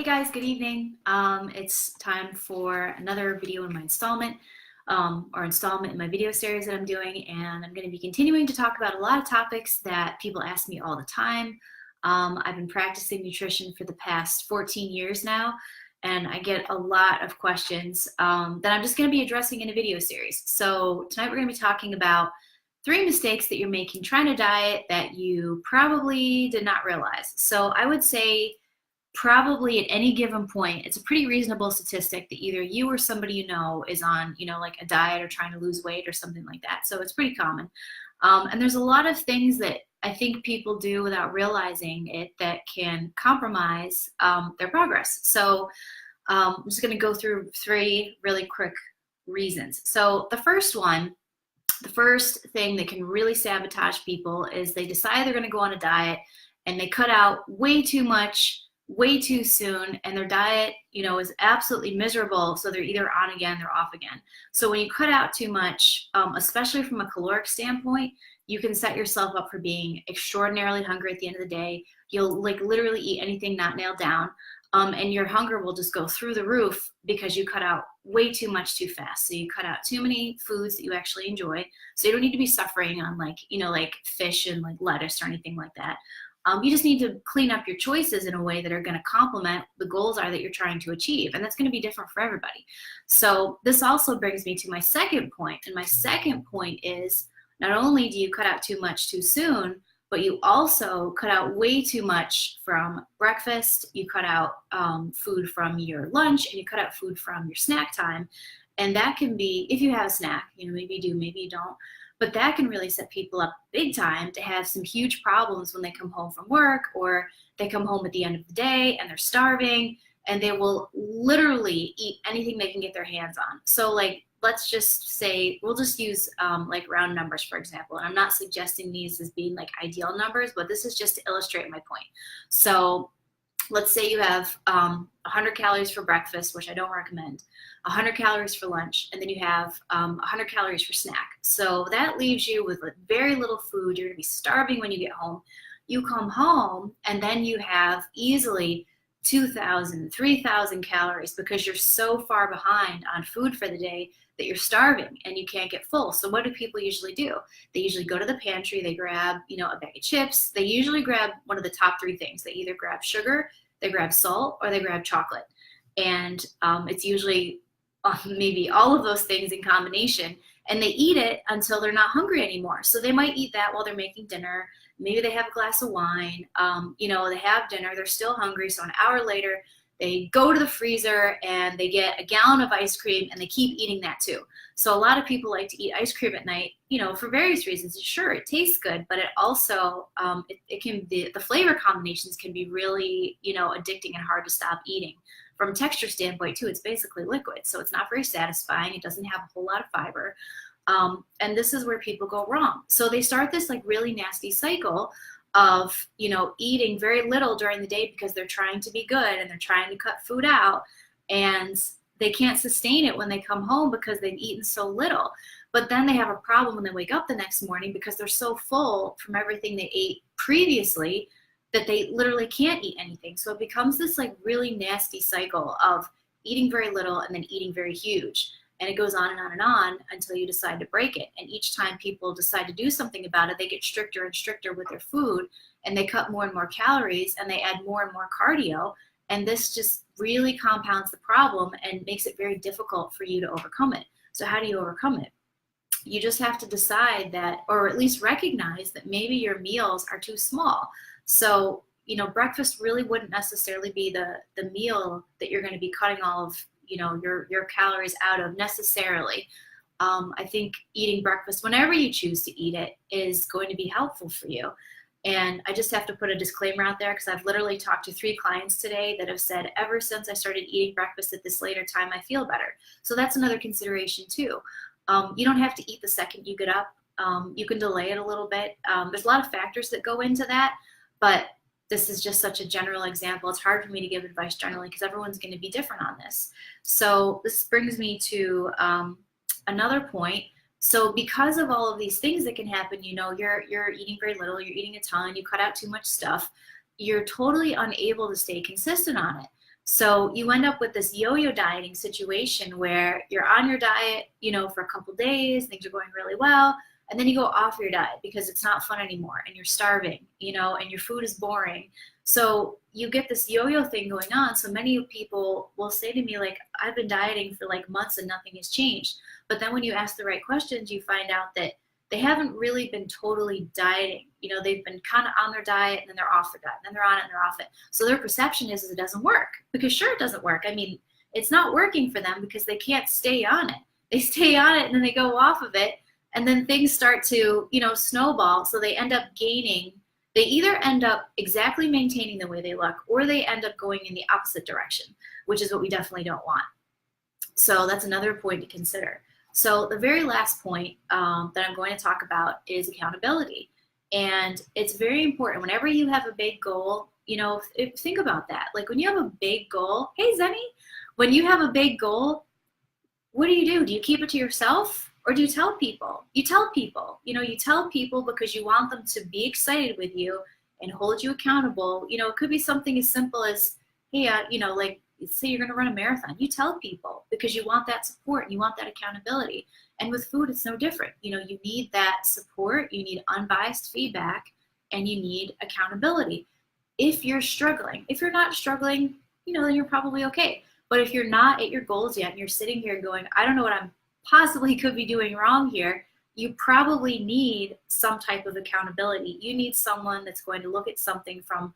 guys, good evening. It's time for another video in my installment in my video series that I'm doing, and I'm going to be continuing to talk about a lot of topics that people ask me all the time. I've been practicing nutrition for the past 14 years now, and I get a lot of questions that I'm just going to be addressing in a video series. So tonight we're going to be talking about 3 mistakes that you're making trying to diet that you probably did not realize. So I would say probably at any given point, it's a pretty reasonable statistic that either you or somebody you know is on, like a diet or trying to lose weight or something like that. So it's pretty common. And there's a lot of things that I think people do without realizing it that can compromise their progress. So I'm just going to go through 3 really quick reasons. So the first thing that can really sabotage people is they decide they're going to go on a diet and they cut out way too much way too soon, and their diet is absolutely miserable, so they're either on again or off again. So when you cut out too much, especially from a caloric standpoint, you can set yourself up for being extraordinarily hungry at the end of the day. You'll literally eat anything not nailed down, and your hunger will just go through the roof because you cut out way too much too fast. So you cut out too many foods that you actually enjoy, so you don't need to be suffering on like fish and lettuce or anything like that. You just need to clean up your choices in a way that are going to complement the goals that you're trying to achieve. And that's going to be different for everybody. So this also brings me to my second point. And my second point is not only do you cut out too much too soon, but you also cut out way too much from breakfast. You cut out food from your lunch, and you cut out food from your snack time. And that can be, if you have a snack, maybe you do, maybe you don't. But that can really set people up big time to have some huge problems when they come home from work, or they come home at the end of the day and they're starving, and they will literally eat anything they can get their hands on. So let's just say, we'll just use round numbers, for example. And I'm not suggesting these as being ideal numbers, but this is just to illustrate my point. So let's say you have 100 calories for breakfast, which I don't recommend, 100 calories for lunch, and then you have 100 calories for snack. So that leaves you with very little food. You're going to be starving when you get home. You come home, and then you have easily 2,000, 3,000 calories because you're so far behind on food for the day that you're starving and you can't get full. So what do people usually do? They usually go to the pantry, they grab, a bag of chips. They usually grab one of the top 3 things. They either grab sugar, they grab salt, or they grab chocolate. And it's usually maybe all of those things in combination, and they eat it until they're not hungry anymore. So they might eat that while they're making dinner. Maybe they have a glass of wine, they have dinner, they're still hungry. So an hour later, they go to the freezer and they get a gallon of ice cream, and they keep eating that too. So a lot of people like to eat ice cream at night, for various reasons. Sure, it tastes good, but it also, it can be, the flavor combinations can be really, addicting and hard to stop eating. From a texture standpoint too, it's basically liquid, so it's not very satisfying. It doesn't have a whole lot of fiber. And this is where people go wrong. So they start this really nasty cycle of, eating very little during the day because they're trying to be good and they're trying to cut food out, and they can't sustain it when they come home because they've eaten so little. But then they have a problem when they wake up the next morning because they're so full from everything they ate previously that they literally can't eat anything. So it becomes this really nasty cycle of eating very little and then eating very huge. And it goes on and on and on until you decide to break it. And each time people decide to do something about it, they get stricter and stricter with their food, and they cut more and more calories, and they add more and more cardio. And this just really compounds the problem and makes it very difficult for you to overcome it. So how do you overcome it? You just have to decide that, or at least recognize that maybe your meals are too small. So, breakfast really wouldn't necessarily be the meal that you're going to be cutting all of your calories out of necessarily. I think eating breakfast whenever you choose to eat it is going to be helpful for you. And I just have to put a disclaimer out there, because I've literally talked to 3 clients today that have said, ever since I started eating breakfast at this later time, I feel better. So that's another consideration too. You don't have to eat the second you get up. You can delay it a little bit. There's a lot of factors that go into that, but this is just such a general example. It's hard for me to give advice generally because everyone's going to be different on this. So this brings me to another point. So because of all of these things that can happen, you're eating very little, you're eating a ton, you cut out too much stuff, you're totally unable to stay consistent on it. So you end up with this yo-yo dieting situation where you're on your diet, for a couple days, things are going really well, and then you go off your diet because it's not fun anymore and you're starving, and your food is boring. So you get this yo-yo thing going on. So many people will say to me, like, I've been dieting for like months and nothing has changed. But then when you ask the right questions, you find out that they haven't really been totally dieting. They've been kind of on their diet and then they're off their diet, and then they're on it and they're off it. So their perception is it doesn't work, because sure, it doesn't work. I mean, it's not working for them because they can't stay on it. They stay on it and then they go off of it, and then things start to, snowball. So they end up gaining. They either end up exactly maintaining the way they look, or they end up going in the opposite direction, which is what we definitely don't want. So that's another point to consider. So the very last point that I'm going to talk about is accountability. And it's very important whenever you have a big goal, think about that. Like when you have a big goal, hey Zenny, when you have a big goal, what do? Do you keep it to yourself, or do you tell people? You tell people, you tell people because you want them to be excited with you and hold you accountable. It could be something as simple as, hey, like, say you're going to run a marathon. You tell people because you want that support and you want that accountability. And with food, it's no different. You need that support, you need unbiased feedback, and you need accountability. If you're struggling, if you're not struggling, then you're probably okay. But if you're not at your goals yet and you're sitting here going, I don't know what I'm possibly could be doing wrong here, you probably need some type of accountability. You need someone that's going to look at something from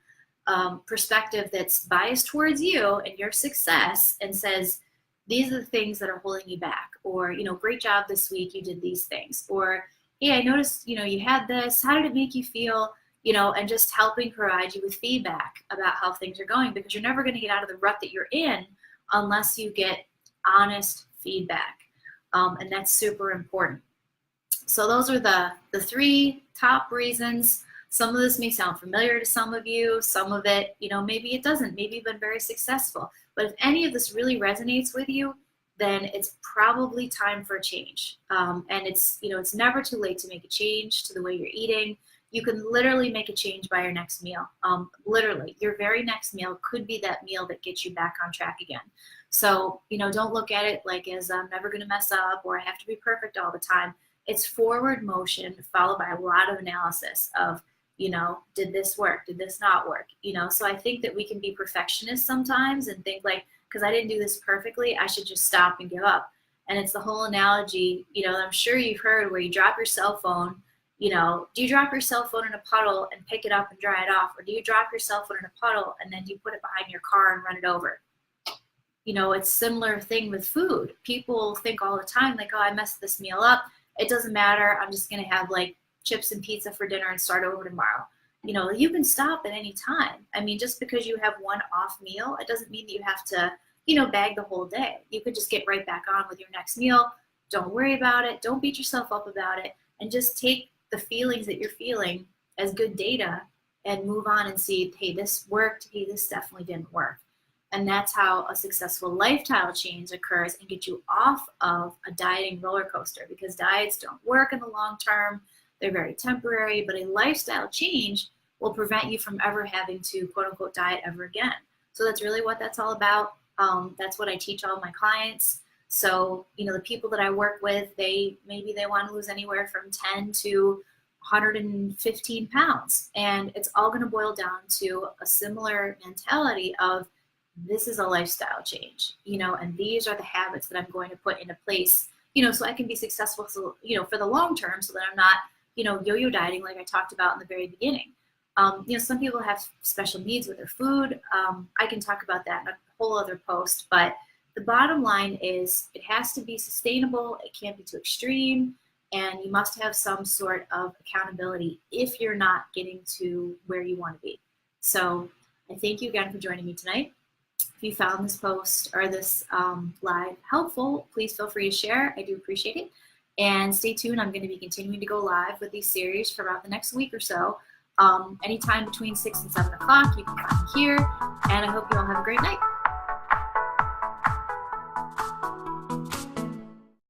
perspective that's biased towards you and your success and says, these are the things that are holding you back, or, great job this week, you did these things, or, hey, I noticed, you had this, how did it make you feel, and just helping provide you with feedback about how things are going, because you're never going to get out of the rut that you're in unless you get honest feedback. And that's super important. So those are the three top reasons. Some of this may sound familiar to some of you. Some of it, maybe it doesn't. Maybe you've been very successful. But if any of this really resonates with you, then it's probably time for a change. And it's never too late to make a change to the way you're eating. You can literally make a change by your next meal. Literally, your very next meal could be that meal that gets you back on track again. So, don't look at it like as I'm never going to mess up or I have to be perfect all the time. It's forward motion followed by a lot of analysis of, did this work? Did this not work? So I think that we can be perfectionists sometimes and think like, because I didn't do this perfectly, I should just stop and give up. And it's the whole analogy, I'm sure you've heard, where you drop your cell phone. Do you drop your cell phone in a puddle and pick it up and dry it off? Or do you drop your cell phone in a puddle and then do you put it behind your car and run it over? It's similar thing with food. People think all the time like, oh, I messed this meal up. It doesn't matter. I'm just going to have like chips and pizza for dinner and start over tomorrow. You can stop at any time. I mean, just because you have one off meal, it doesn't mean that you have to, bag the whole day. You could just get right back on with your next meal. Don't worry about it. Don't beat yourself up about it. And just take the feelings that you're feeling as good data and move on and see, hey, this worked. Hey, this definitely didn't work. And that's how a successful lifestyle change occurs and get you off of a dieting roller coaster, because diets don't work in the long term. They're very temporary, but a lifestyle change will prevent you from ever having to quote unquote diet ever again. So that's really what that's all about. That's what I teach all my clients. So, the people that I work with, maybe they want to lose anywhere from 10 to 115 pounds. And it's all going to boil down to a similar mentality of, this is a lifestyle change, and these are the habits that I'm going to put into place, so I can be successful, so, for the long term, so that I'm not, yo-yo dieting like I talked about in the very beginning. Some people have special needs with their food. I can talk about that in a whole other post, but the bottom line is it has to be sustainable. It can't be too extreme, and you must have some sort of accountability if you're not getting to where you want to be. So I thank you again for joining me tonight. If you found this post or this live helpful, please feel free to share. I do appreciate it. And stay tuned. I'm going to be continuing to go live with these series for about the next week or so. Anytime between 6 and 7 o'clock, you can find me here. And I hope you all have a great night.